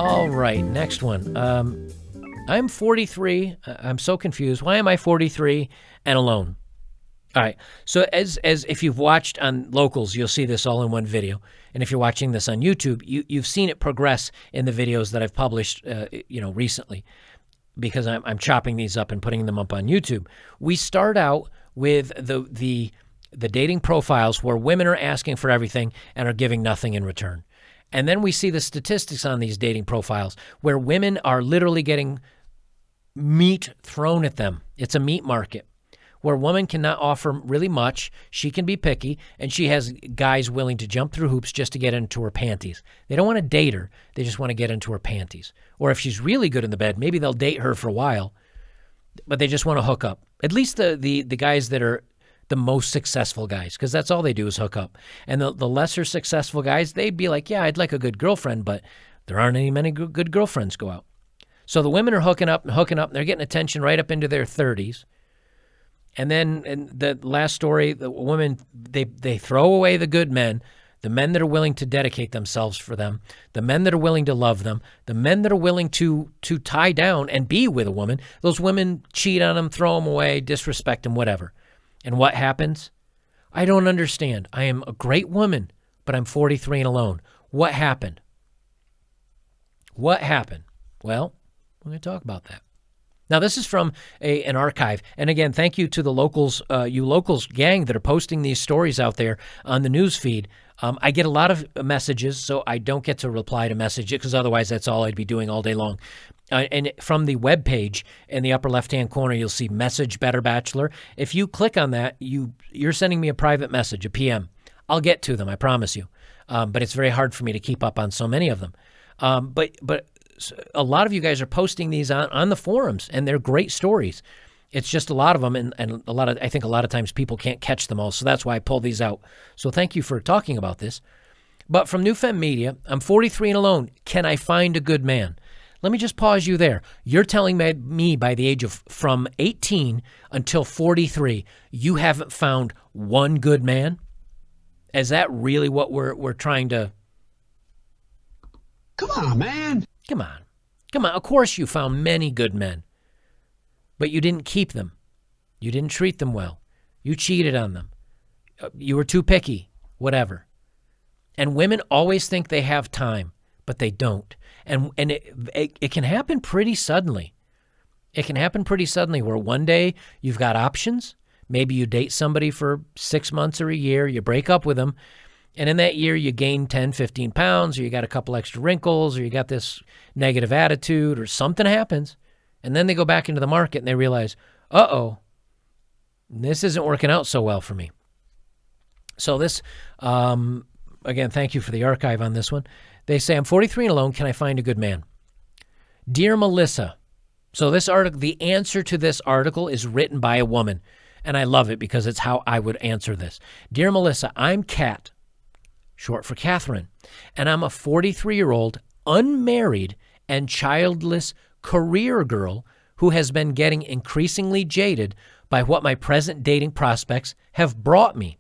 All right, next one. I'm 43. I'm so confused. Why am I 43 and alone? All right. So as if you've watched on Locals, you'll see this all in one video. And if you're watching this on YouTube, you've seen it progress in the videos that I've published, recently, because I'm chopping these up and putting them up on YouTube. We start out with the dating profiles where women are asking for everything and are giving nothing in return. And then we see the statistics on these dating profiles where women are literally getting meat thrown at them. It's a meat market where a woman cannot offer really much. She can be picky, and she has guys willing to jump through hoops just to get into her panties. They don't want to date her. They just want to get into her panties. Or if she's really good in the bed, maybe they'll date her for a while, but they just want to hook up. At least the guys that are the most successful guys, because that's all they do is hook up. And the lesser successful guys, they'd be like, yeah, I'd like a good girlfriend, but there aren't many good girlfriends go out. So the women are hooking up, and they're getting attention right up into their 30s. And then in the last story, the women, they throw away the good men, the men that are willing to dedicate themselves for them, the men that are willing to love them, the men that are willing to tie down and be with a woman. Those women cheat on them, throw them away, disrespect them, whatever. And what happens? I don't understand. I am a great woman, but I'm 43 and alone. What happened? What happened? Well, we're going to talk about that. Now, this is from an archive. And again, thank you to the Locals, you Locals gang that are posting these stories out there on the news feed. I get a lot of messages, so I don't get to reply to messages because otherwise that's all I'd be doing all day long. And from the webpage in the upper left-hand corner, you'll see Message Better Bachelor. If you click on that, you're sending me a private message, a PM. I'll get to them, I promise you. But it's very hard for me to keep up on so many of them. But a lot of you guys are posting these on the forums, and they're great stories. It's just a lot of them, and I think a lot of times people can't catch them all, so that's why I pull these out. So thank you for talking about this. But from New Femme Media, I'm 43 and alone. Can I find a good man? Let me just pause you there. You're telling me by the age of from 18 until 43, you haven't found one good man? Is that really what we're trying to... Come on, man. Come on. Of course you found many good men, but you didn't keep them. You didn't treat them well. You cheated on them. You were too picky, whatever. And women always think they have time, but they don't. And it can happen pretty suddenly. It can happen pretty suddenly where one day you've got options. Maybe you date somebody for 6 months or a year, you break up with them, and in that year, you gain 10, 15 pounds, or you got a couple extra wrinkles, or you got this negative attitude, or something happens. And then they go back into the market and they realize, uh-oh, this isn't working out so well for me. So this, again, thank you for the archive on this one. They say, I'm 43 and alone. Can I find a good man? Dear Melissa. So this article, the answer to this article is written by a woman. And I love it because it's how I would answer this. Dear Melissa, I'm Kat, short for Catherine, and I'm a 43-year-old unmarried and childless career girl who has been getting increasingly jaded by what my present dating prospects have brought me.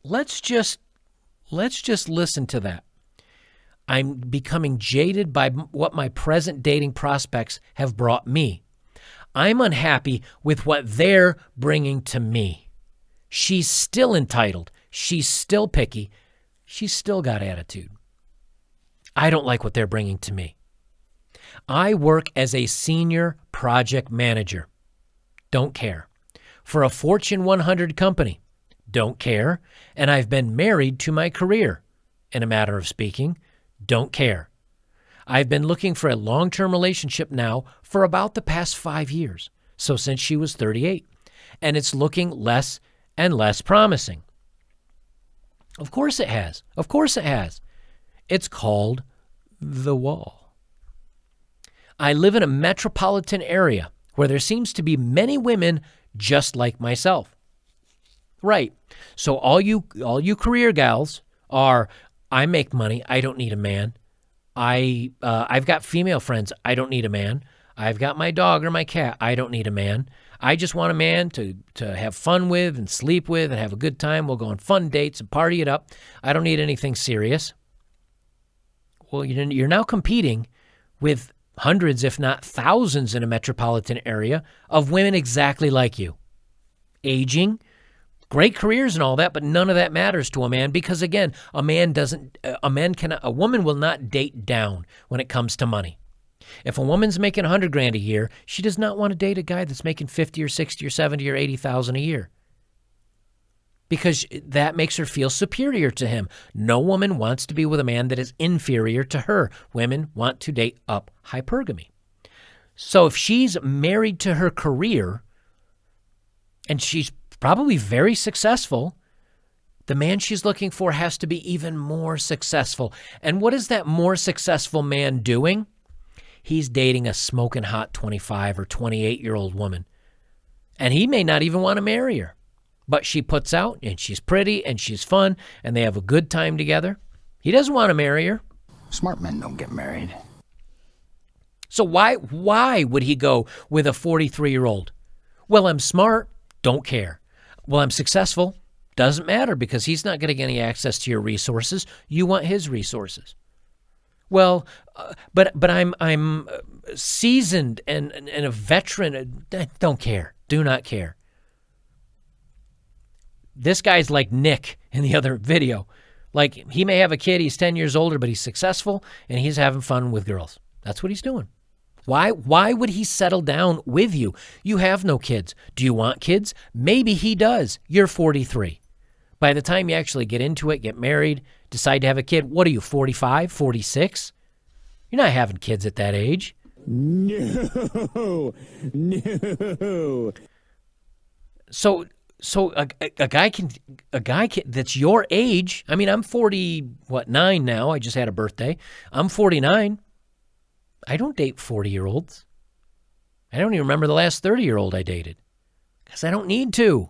Let's just listen to that. I'm becoming jaded by what my present dating prospects have brought me. I'm unhappy with what they're bringing to me. She's still entitled. She's still picky. She's still got attitude. I don't like what they're bringing to me. I work as a senior project manager. Don't care. For a Fortune 100 company. Don't care. And I've been married to my career. In a matter of speaking, don't care. I've been looking for a long-term relationship now for about the past 5 years. So since she was 38. And it's looking less and less promising. Of course it has. Of course it has. It's called the wall. I live in a metropolitan area where there seems to be many women just like myself. Right. So all you career gals are, I make money. I don't need a man. I've got female friends. I don't need a man. I've got my dog or my cat. I don't need a man. I just want a man to have fun with and sleep with and have a good time. We'll go on fun dates and party it up. I don't need anything serious. Well, you're now competing with hundreds, if not thousands in a metropolitan area of women exactly like you. Aging, great careers and all that, but none of that matters to a man because, again, a woman will not date down when it comes to money. If a woman's making $100,000 a year, she does not want to date a guy that's making 50 or 60 or 70 or 80,000 a year, because that makes her feel superior to him. No woman wants to be with a man that is inferior to her. Women want to date up hypergamy. So if she's married to her career and she's probably very successful, the man she's looking for has to be even more successful. And what is that more successful man doing? He's dating a smoking hot 25 or 28-year-old woman. And he may not even want to marry her. But she puts out, and she's pretty, and she's fun, and they have a good time together. He doesn't want to marry her. Smart men don't get married. So why would he go with a 43-year-old? Well, I'm smart, don't care. Well, I'm successful, doesn't matter, because he's not getting any access to your resources. You want his resources. Well, but I'm seasoned and a veteran. Don't care. Do not care. This guy's like Nick in the other video. Like, he may have a kid, he's 10 years older, but he's successful, and he's having fun with girls. That's what he's doing. Why would he settle down with you? You have no kids. Do you want kids? Maybe he does. You're 43. By the time you actually get into it, get married, decide to have a kid, what are you, 45, 46? You're not having kids at that age. No. So a guy can that's your age. I mean, I'm 9 now. I just had a birthday. I'm 49. I don't date 40-year-olds. I don't even remember the last 30-year-old I dated because I don't need to.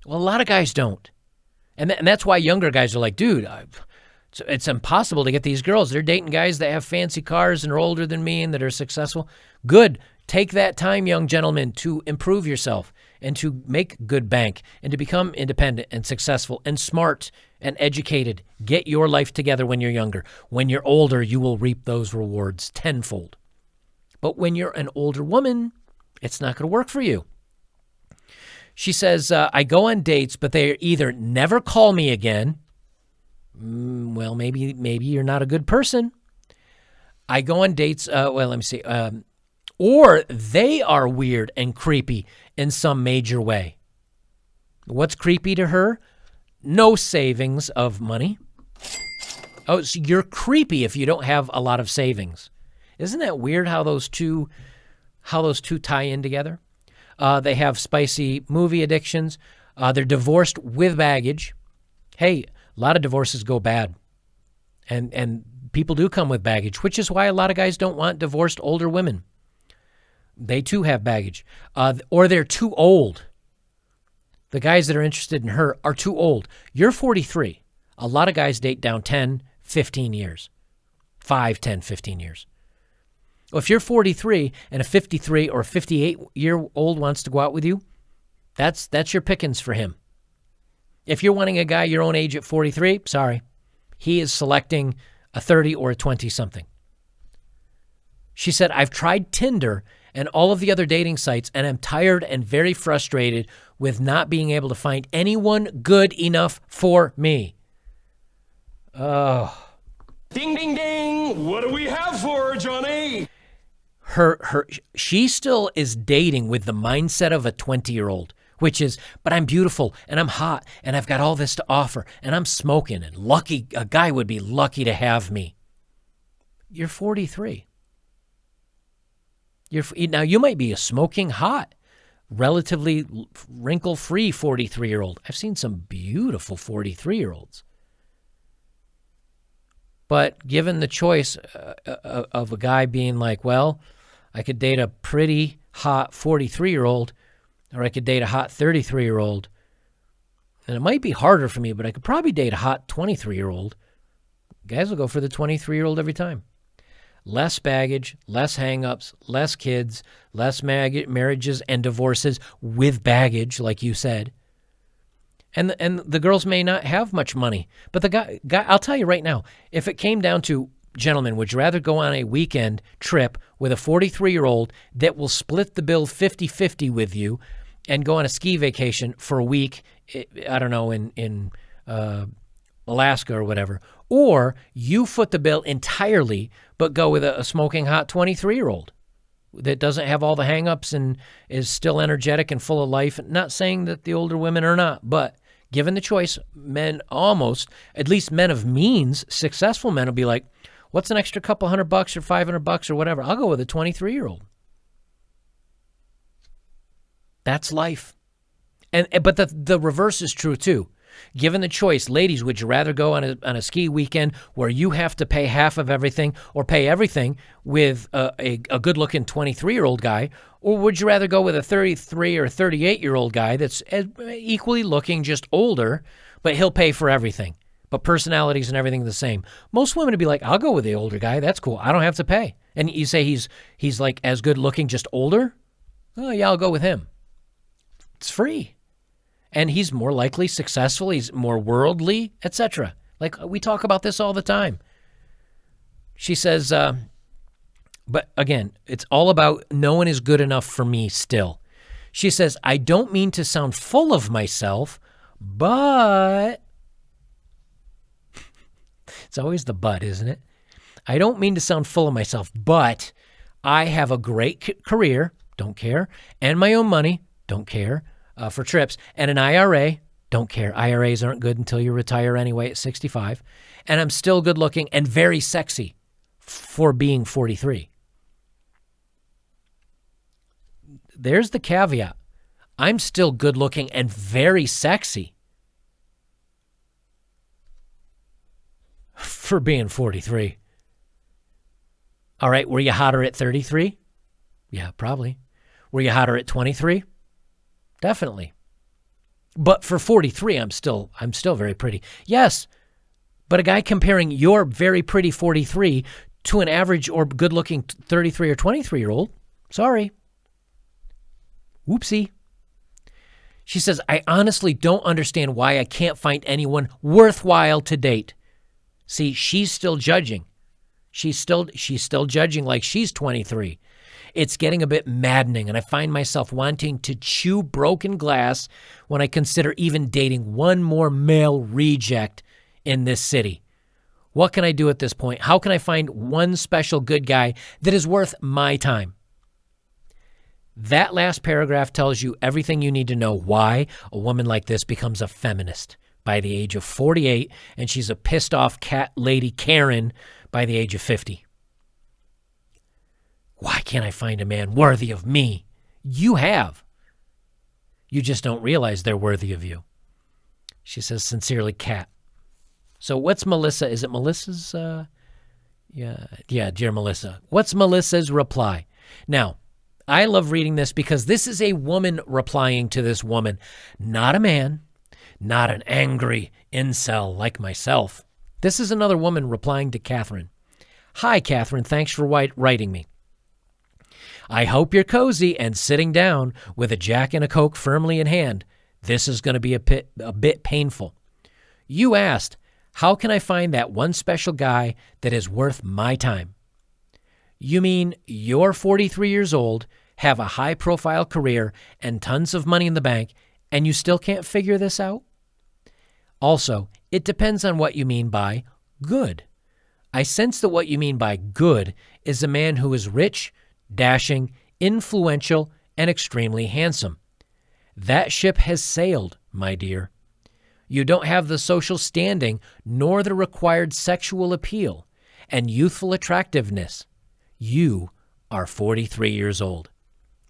Well, a lot of guys don't. And that's why younger guys are like, dude, it's impossible to get these girls. They're dating guys that have fancy cars and are older than me and that are successful. Good. Take that time, young gentlemen, to improve yourself and to make good bank and to become independent and successful and smart and educated. Get your life together when you're younger. When you're older, you will reap those rewards tenfold. But when you're an older woman, it's not going to work for you. She says, I go on dates, but they either never call me again. Well, maybe you're not a good person. I go on dates. Let me see. Or they are weird and creepy in some major way. What's creepy to her? No savings of money. Oh, so you're creepy if you don't have a lot of savings. Isn't that weird how those two tie in together? They have spicy movie addictions. They're divorced with baggage. Hey, a lot of divorces go bad. And people do come with baggage, which is why a lot of guys don't want divorced older women. They too have baggage. Or they're too old. The guys that are interested in her are too old. You're 43. A lot of guys date down 10, 15 years. 5, 10, 15 years. Well, if you're 43 and a 53 or 58-year-old wants to go out with you, that's your pickings for him. If you're wanting a guy your own age at 43, sorry. He is selecting a 30 or a 20-something. She said, I've tried Tinder and all of the other dating sites, and I'm tired and very frustrated with not being able to find anyone good enough for me. Oh. Ding, ding, ding. What do we have for her, Johnny? She still is dating with the mindset of a 20-year-old, which is, but I'm beautiful and I'm hot and I've got all this to offer and I'm smoking and lucky, a guy would be lucky to have me. You're 43. Now you might be a smoking hot, relatively wrinkle-free 43-year-old. I've seen some beautiful 43-year-olds. But given the choice of a guy being like, well, I could date a pretty hot 43-year-old or I could date a hot 33-year-old, and it might be harder for me, but I could probably date a hot 23-year-old. Guys will go for the 23-year-old every time. Less baggage, less hang-ups, less kids, less marriages and divorces with baggage, like you said. And the girls may not have much money. But the guy, I'll tell you right now, if it came down to, gentlemen, would you rather go on a weekend trip with a 43-year-old that will split the bill 50-50 with you and go on a ski vacation for a week, I don't know, in Alaska or whatever, or you foot the bill entirely but go with a smoking hot 23-year-old that doesn't have all the hang-ups and is still energetic and full of life? Not saying that the older women are not, but given the choice, men almost, at least men of means, successful men will be like, what's an extra couple $100 or $500 or whatever? I'll go with a 23-year-old. That's life. But the reverse is true too. Given the choice, ladies, would you rather go on a ski weekend where you have to pay half of everything or pay everything with a good-looking 23-year-old guy, or would you rather go with a 33 or 38-year-old guy that's equally looking, just older, but he'll pay for everything, but personalities and everything the same? Most women would be like, I'll go with the older guy. That's cool. I don't have to pay. And you say he's like as good looking, just older? Oh, yeah, I'll go with him. It's free. And he's more likely successful, he's more worldly, etc. Like, we talk about this all the time. She says, but again, it's all about no one is good enough for me still. She says, I don't mean to sound full of myself, but... It's always the but, isn't it? I don't mean to sound full of myself, but I have a great career, don't care, and my own money, don't care, for trips, and an IRA, don't care. IRAs aren't good until you retire anyway at 65. And I'm still good looking and very sexy for being 43. There's the caveat. I'm still good looking and very sexy for being 43. All right, were you hotter at 33? Yeah, probably. Were you hotter at 23? Definitely. But for 43, I'm still very pretty. Yes, but a guy comparing your very pretty 43 to an average or good-looking 33 or 23-year-old, sorry. Whoopsie. She says, I honestly don't understand why I can't find anyone worthwhile to date. See, she's still judging. She's still judging like she's 23. It's getting a bit maddening, and I find myself wanting to chew broken glass when I consider even dating one more male reject in this city. What can I do at this point? How can I find one special good guy that is worth my time? That last paragraph tells you everything you need to know why a woman like this becomes a feminist by the age of 48, and she's a pissed-off cat lady Karen by the age of 50. Why can't I find a man worthy of me? You have. You just don't realize they're worthy of you. She says, sincerely, Kat. So what's Melissa? Is it Melissa's? Yeah, dear Melissa. What's Melissa's reply? Now, I love reading this because this is a woman replying to this woman, not a man, not an angry incel like myself. This is another woman replying to Catherine. Hi, Catherine. Thanks for writing me. I hope you're cozy and sitting down with a Jack and a Coke firmly in hand. This is going to be a bit painful. You asked, how can I find that one special guy that is worth my time? You mean you're 43 years old, have a high-profile career, and tons of money in the bank, and you still can't figure this out? Also, it depends on what you mean by good. I sense that what you mean by good is a man who is rich, dashing, influential, and extremely handsome. That ship has sailed, my dear. You don't have the social standing nor the required sexual appeal and youthful attractiveness. You are 43 years old.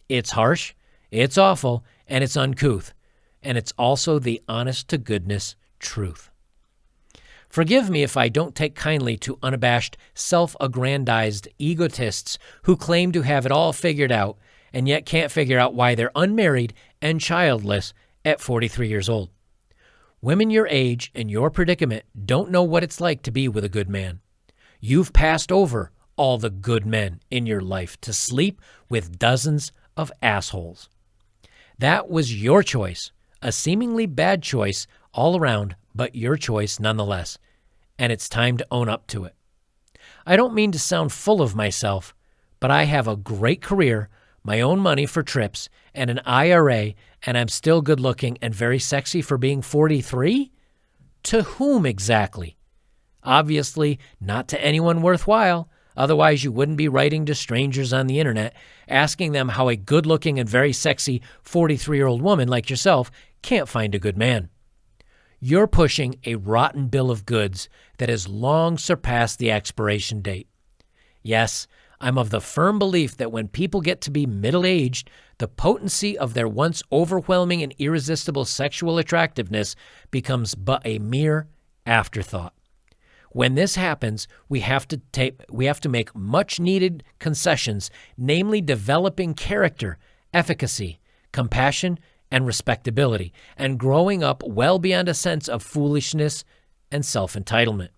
It's harsh, it's awful, and it's uncouth, and it's also the honest-to-goodness truth. Forgive me if I don't take kindly to unabashed, self-aggrandized egotists who claim to have it all figured out and yet can't figure out why they're unmarried and childless at 43 years old. Women your age and your predicament don't know what it's like to be with a good man. You've passed over all the good men in your life to sleep with dozens of assholes. That was your choice. A seemingly bad choice all around, but your choice nonetheless. And it's time to own up to it. I don't mean to sound full of myself, but I have a great career, my own money for trips, and an IRA, and I'm still good looking and very sexy for being 43? To whom exactly? Obviously, not to anyone worthwhile. Otherwise, you wouldn't be writing to strangers on the internet, asking them how a good-looking and very sexy 43-year-old woman like yourself can't find a good man. You're pushing a rotten bill of goods that has long surpassed the expiration date. Yes, I'm of the firm belief that when people get to be middle-aged, the potency of their once overwhelming and irresistible sexual attractiveness becomes but a mere afterthought. When this happens, we have to make much-needed concessions, namely developing character, efficacy, compassion, and respectability, and growing up well beyond a sense of foolishness and self-entitlement.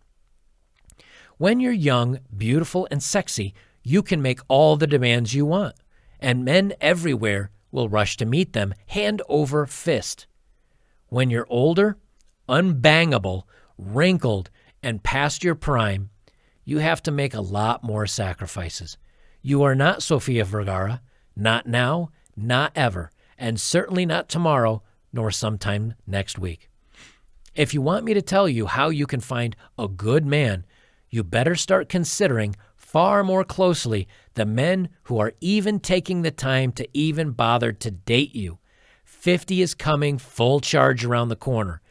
When you're young, beautiful, and sexy, you can make all the demands you want, and men everywhere will rush to meet them hand over fist. When you're older, unbangable, wrinkled, and past your prime, you have to make a lot more sacrifices. You are not Sofia Vergara, not now, not ever, and certainly not tomorrow, nor sometime next week. If you want me to tell you how you can find a good man, you better start considering far more closely the men who are even taking the time to even bother to date you. 50 is coming full charge around the corner.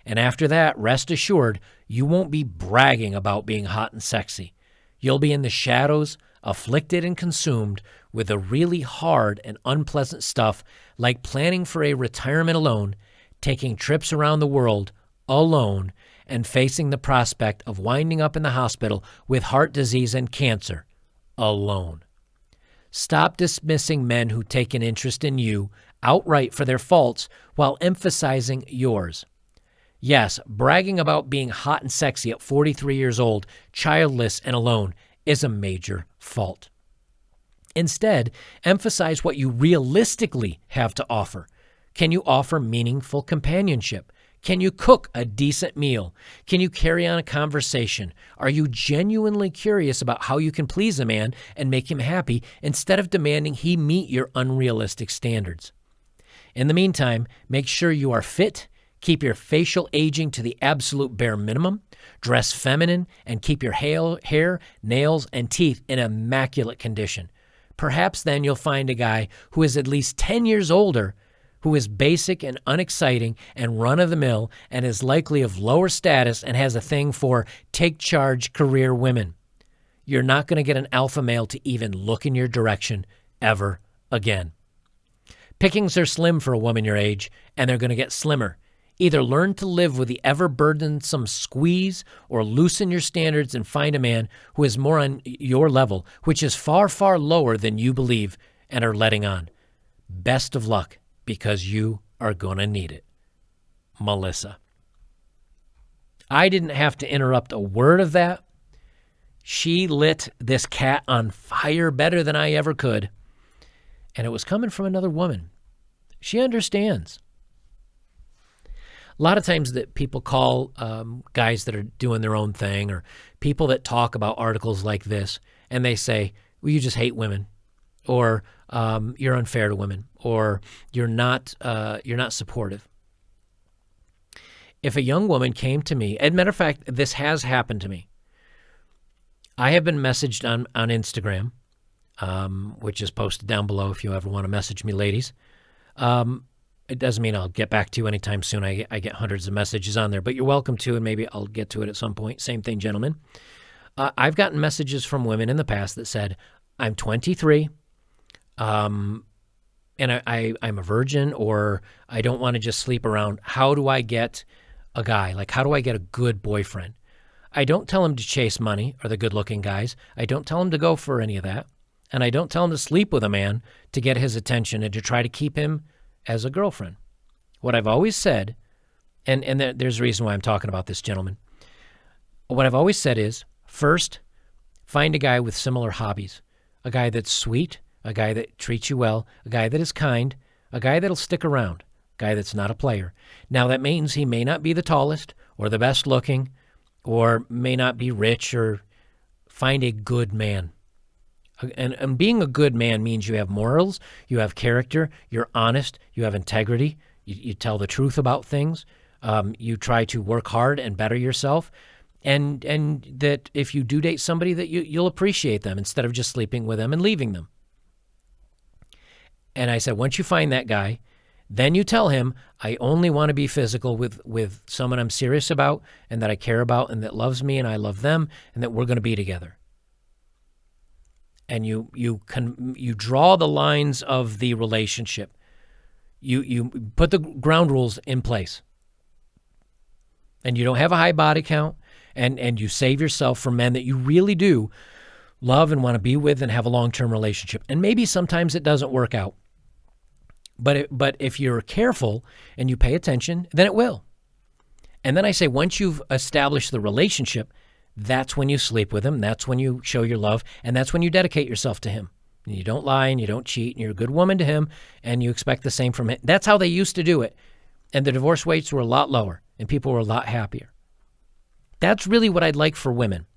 And after that, rest assured, you won't be bragging about being hot and sexy. You'll be in the shadows, afflicted and consumed with the really hard and unpleasant stuff like planning for a retirement alone, taking trips around the world alone, and facing the prospect of winding up in the hospital with heart disease and cancer alone. Stop dismissing men who take an interest in you outright for their faults while emphasizing yours. Yes, bragging about being hot and sexy at 43 years old, childless and alone, is a major fault. Instead, emphasize what you realistically have to offer. Can you offer meaningful companionship? Can you cook a decent meal? Can you carry on a conversation? Are you genuinely curious about how you can please a man and make him happy instead of demanding he meet your unrealistic standards? In the meantime, make sure you are fit, keep your facial aging to the absolute bare minimum, dress feminine, and keep your hair, nails, and teeth in immaculate condition. Perhaps then you'll find a guy who is at least 10 years older, who is basic and unexciting and run-of-the-mill and is likely of lower status and has a thing for take-charge career women. You're not going to get an alpha male to even look in your direction ever again. Pickings are slim for a woman your age, and they're going to get slimmer. Either learn to live with the ever-burdensome squeeze or loosen your standards and find a man who is more on your level, which is far, far lower than you believe and are letting on. Best of luck, because you are going to need it. Melissa. I didn't have to interrupt a word of that. She lit this cat on fire better than I ever could. And it was coming from another woman. She understands. A lot of times that people call guys that are doing their own thing or people that talk about articles like this, and they say, well, you just hate women, or you're unfair to women, or you're not supportive. If a young woman came to me, as a matter of fact, this has happened to me. I have been messaged on Instagram, which is posted down below if you ever want to message me, ladies. It doesn't mean I'll get back to you anytime soon. I get hundreds of messages on there, but you're welcome to, and maybe I'll get to it at some point. Same thing, gentlemen. I've gotten messages from women in the past that said, I'm 23, and I'm a virgin, or I don't want to just sleep around. How do I get a guy? Like, how do I get a good boyfriend? I don't tell him to chase money or the good-looking guys. I don't tell him to go for any of that, and I don't tell him to sleep with a man to get his attention and to try to keep him as a girlfriend. What I've always said, and there's a reason why I'm talking about this, gentlemen. What I've always said is, first, find a guy with similar hobbies, a guy that's sweet, a guy that treats you well, a guy that is kind, a guy that'll stick around. guy that's not a player. Now, that means he may not be the tallest or the best looking or may not be rich, or find a good man. And being a good man means you have morals, you have character, you're honest, you have integrity, you tell the truth about things, you try to work hard and better yourself, and that if you do date somebody, that you'll appreciate them instead of just sleeping with them and leaving them. And I said, once you find that guy, then you tell him, I only want to be physical with someone I'm serious about and that I care about and that loves me and I love them and that we're going to be together. And you draw the lines of the relationship. You put the ground rules in place. And you don't have a high body count, and you save yourself from men that you really do love and want to be with and have a long-term relationship. And maybe sometimes it doesn't work out. But if you're careful and you pay attention, then it will. And then I say, once you've established the relationship, that's when you sleep with him. That's when you show your love. And that's when you dedicate yourself to him. And you don't lie and you don't cheat and you're a good woman to him and you expect the same from him. That's how they used to do it. And the divorce rates were a lot lower and people were a lot happier. That's really what I'd like for women.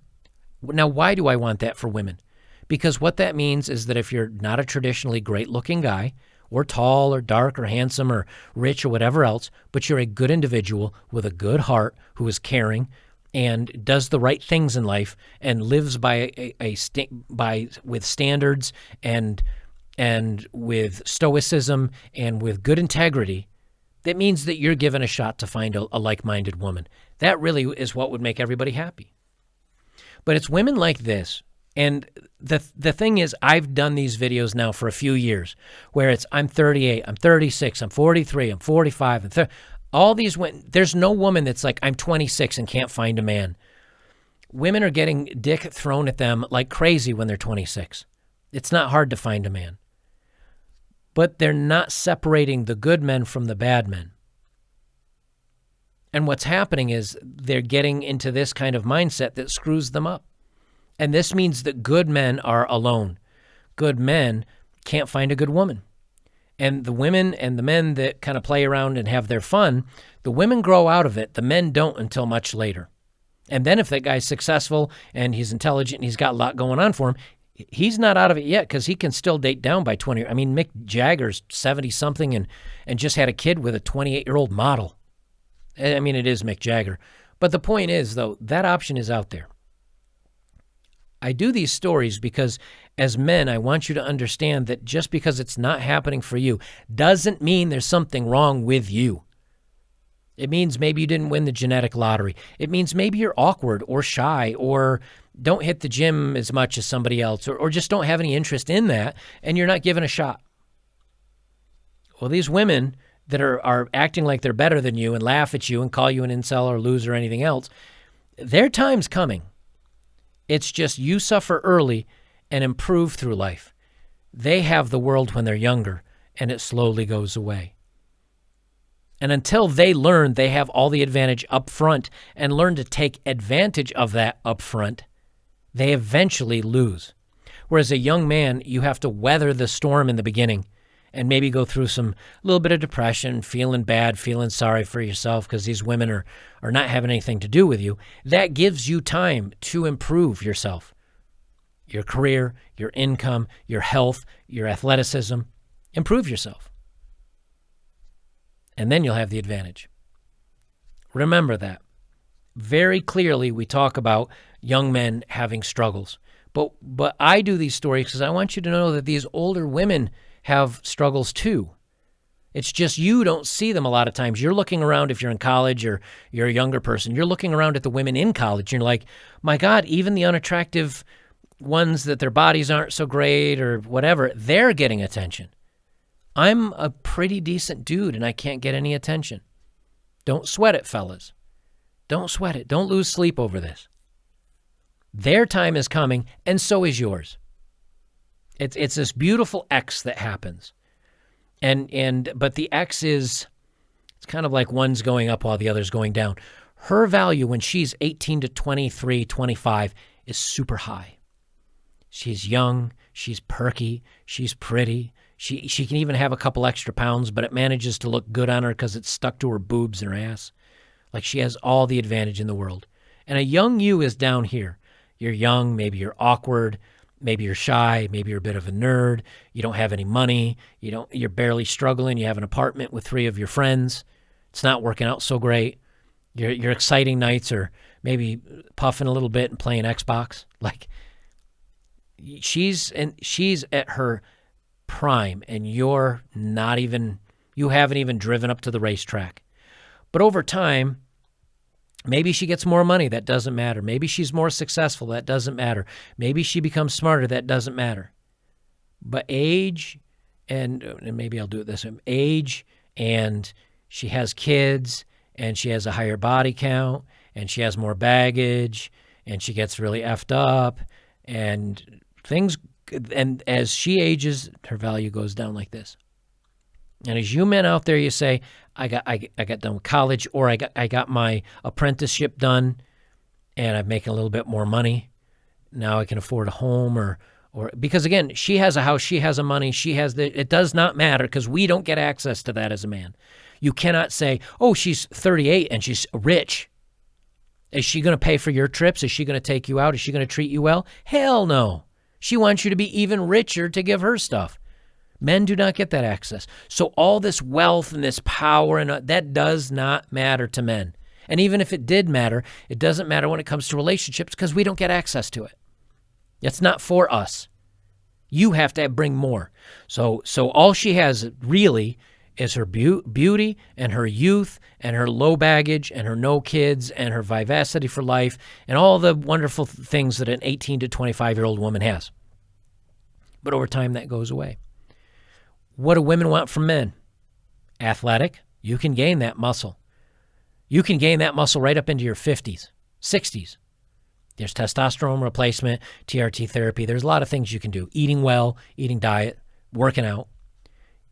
Now, why do I want that for women? Because what that means is that if you're not a traditionally great-looking guy, or tall or dark or handsome or rich or whatever else, but you're a good individual with a good heart who is caring and does the right things in life and lives by with standards and with stoicism and with good integrity, that means that you're given a shot to find a like-minded woman. That really is what would make everybody happy. But it's women like this. And the thing is, I've done these videos now for a few years where it's I'm 38, I'm 36, I'm 43, I'm 45, and 30. All these women, there's no woman that's like, I'm 26 and can't find a man. Women are getting dick thrown at them like crazy when they're 26. It's not hard to find a man. But they're not separating the good men from the bad men. And what's happening is they're getting into this kind of mindset that screws them up. And this means that good men are alone. Good men can't find a good woman. And the women and the men that kind of play around and have their fun, the women grow out of it. The men don't until much later. And then if that guy's successful and he's intelligent and he's got a lot going on for him, he's not out of it yet because he can still date down by 20. I mean, Mick Jagger's 70-something and just had a kid with a 28-year-old model. I mean, it is Mick Jagger. But the point is, though, that option is out there. I do these stories because as men, I want you to understand that just because it's not happening for you doesn't mean there's something wrong with you. It means maybe you didn't win the genetic lottery. It means maybe you're awkward or shy or don't hit the gym as much as somebody else or just don't have any interest in that and you're not given a shot. Well, these women that are acting like they're better than you and laugh at you and call you an incel or loser or anything else, their time's coming. It's just you suffer early and improve through life. They have the world when they're younger, and it slowly goes away. And until they learn they have all the advantage up front and learn to take advantage of that up front, they eventually lose. Whereas a young man, you have to weather the storm in the beginning and maybe go through some little bit of depression, feeling bad, feeling sorry for yourself because these women are not having anything to do with you. That gives you time to improve yourself, your career, your income, your health, your athleticism. Improve yourself. And then you'll have the advantage. Remember that. Very clearly, we talk about young men having struggles. But I do these stories because I want you to know that these older women have struggles too. It's just you don't see them a lot of times. You're looking around if you're in college or you're a younger person. You're looking around at the women in college. And you're like, my God, even the unattractive ones that their bodies aren't so great or whatever, they're getting attention. I'm a pretty decent dude and I can't get any attention. Don't sweat it, fellas. Don't sweat it. Don't lose sleep over this. Their time is coming and so is yours. It's this beautiful X that happens. But the X it's kind of like one's going up while the other's going down. Her value when she's 18 to 23, 25 is super high. She's young, she's perky, she's pretty, She can even have a couple extra pounds, but it manages to look good on her because it's stuck to her boobs and her ass. Like she has all the advantage in the world. And a young you is down here. You're young, maybe you're awkward, maybe you're shy, maybe you're a bit of a nerd, you don't have any money, you're barely struggling, you have an apartment with 3 of your friends. It's not working out so great. Your exciting nights are maybe puffing a little bit and playing Xbox. Like she's at her prime and you haven't even driven up to the racetrack. But over time, maybe she gets more money. That doesn't matter. Maybe she's more successful. That doesn't matter. Maybe she becomes smarter. That doesn't matter. But age, and maybe I'll do it this way, age, and she has kids, and she has a higher body count, and she has more baggage, and she gets really effed up, and as she ages, her value goes down like this. And as you men out there, you say, I got done with college, or I got my apprenticeship done, and I'm making a little bit more money. Now I can afford a home, or because again, she has a house, she has a money, it does not matter because we don't get access to that as a man. You cannot say, oh, she's 38 and she's rich. Is she going to pay for your trips? Is she going to take you out? Is she going to treat you well? Hell no. She wants you to be even richer to give her stuff. Men do not get that access. So all this wealth and this power, and that does not matter to men. And even if it did matter, it doesn't matter when it comes to relationships because we don't get access to it. It's not for us. You have to bring more. So all she has really is her beauty and her youth and her low baggage and her no kids and her vivacity for life and all the wonderful things that an 18 to 25-year-old woman has. But over time, that goes away. What do women want from men? Athletic. You can gain that muscle. You can gain that muscle right up into your 50s, 60s. There's testosterone replacement, TRT therapy. There's a lot of things you can do. Eating well, eating diet, working out.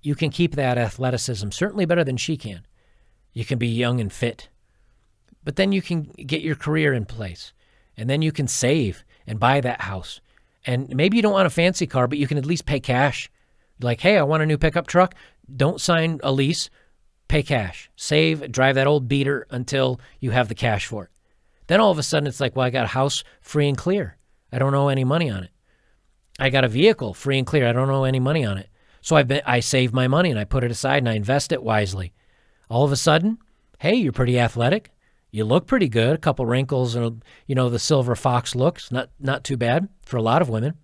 You can keep that athleticism certainly better than she can. You can be young and fit. But then you can get your career in place. And then you can save and buy that house. And maybe you don't want a fancy car, but you can at least pay cash. Like, hey, I want a new pickup truck. Don't sign a lease. Pay cash. Save, drive that old beater until you have the cash for it. Then all of a sudden it's like, well, I got a house free and clear. I don't owe any money on it. I got a vehicle free and clear. I don't owe any money on it. So I save my money and I put it aside and I invest it wisely. All of a sudden, hey, you're pretty athletic. You look pretty good. A couple wrinkles and, the silver fox looks. Not too bad for a lot of women.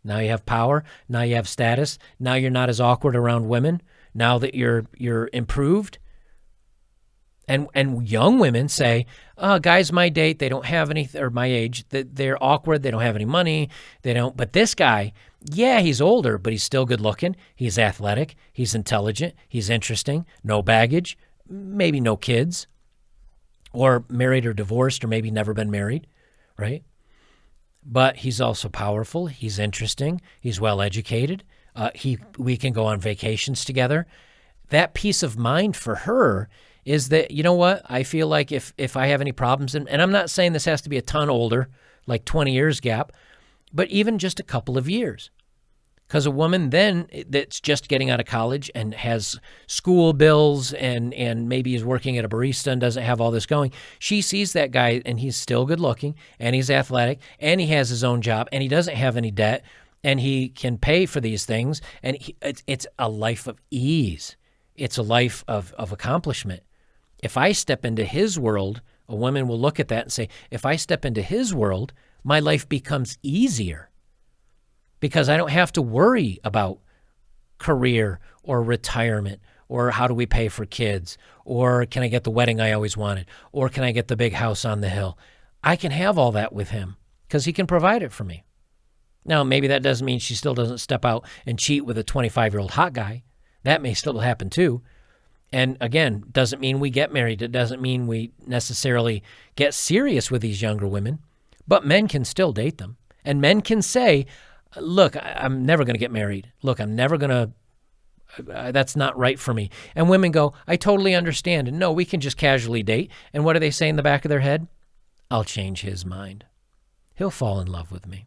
Now you have power. Now you have status. Now you're not as awkward around women. Now that you're improved. And young women say, guys my date, they don't have any, or my age, they're awkward, they don't have any money, but this guy, yeah, he's older, but he's still good looking, he's athletic, he's intelligent, he's interesting, no baggage, maybe no kids, or married or divorced, or maybe never been married, right? But he's also powerful, he's interesting, he's well-educated, we can go on vacations together. That peace of mind for her is that, you know what, I feel like if I have any problems, and I'm not saying this has to be a ton older, like 20 years gap, but even just a couple of years. Because a woman then that's just getting out of college and has school bills and maybe is working at a barista and doesn't have all this going, she sees that guy and he's still good looking and he's athletic and he has his own job and he doesn't have any debt and he can pay for these things, and it's a life of ease. It's a life of accomplishment. If I step into his world, a woman will look at that and say, if I step into his world, my life becomes easier because I don't have to worry about career or retirement or how do we pay for kids or can I get the wedding I always wanted or can I get the big house on the hill. I can have all that with him because he can provide it for me. Now, maybe that doesn't mean she still doesn't step out and cheat with a 25-year-old hot guy. That may still happen too. And again, doesn't mean we get married. It doesn't mean we necessarily get serious with these younger women, but men can still date them. And men can say, look, I'm never going to get married. Look, I'm never going to, that's not right for me. And women go, I totally understand. And no, we can just casually date. And what do they say in the back of their head? I'll change his mind. He'll fall in love with me.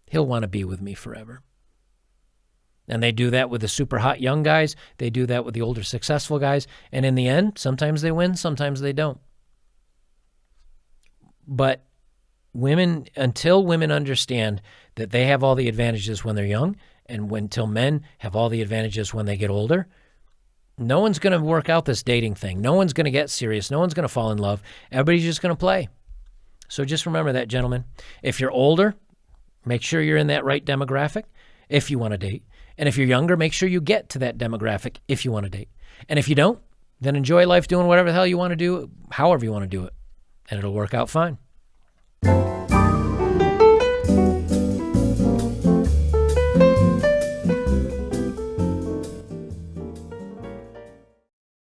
He'll want to be with me forever. And they do that with the super hot young guys. They do that with the older successful guys. And in the end, sometimes they win, sometimes they don't. But women, until women understand that they have all the advantages when they're young, and until men have all the advantages when they get older, no one's going to work out this dating thing. No one's going to get serious. No one's going to fall in love. Everybody's just going to play. So just remember that, gentlemen. If you're older, make sure you're in that right demographic if you want to date. And if you're younger, make sure you get to that demographic if you want to date. And if you don't, then enjoy life doing whatever the hell you want to do, however you want to do it. And it'll work out fine.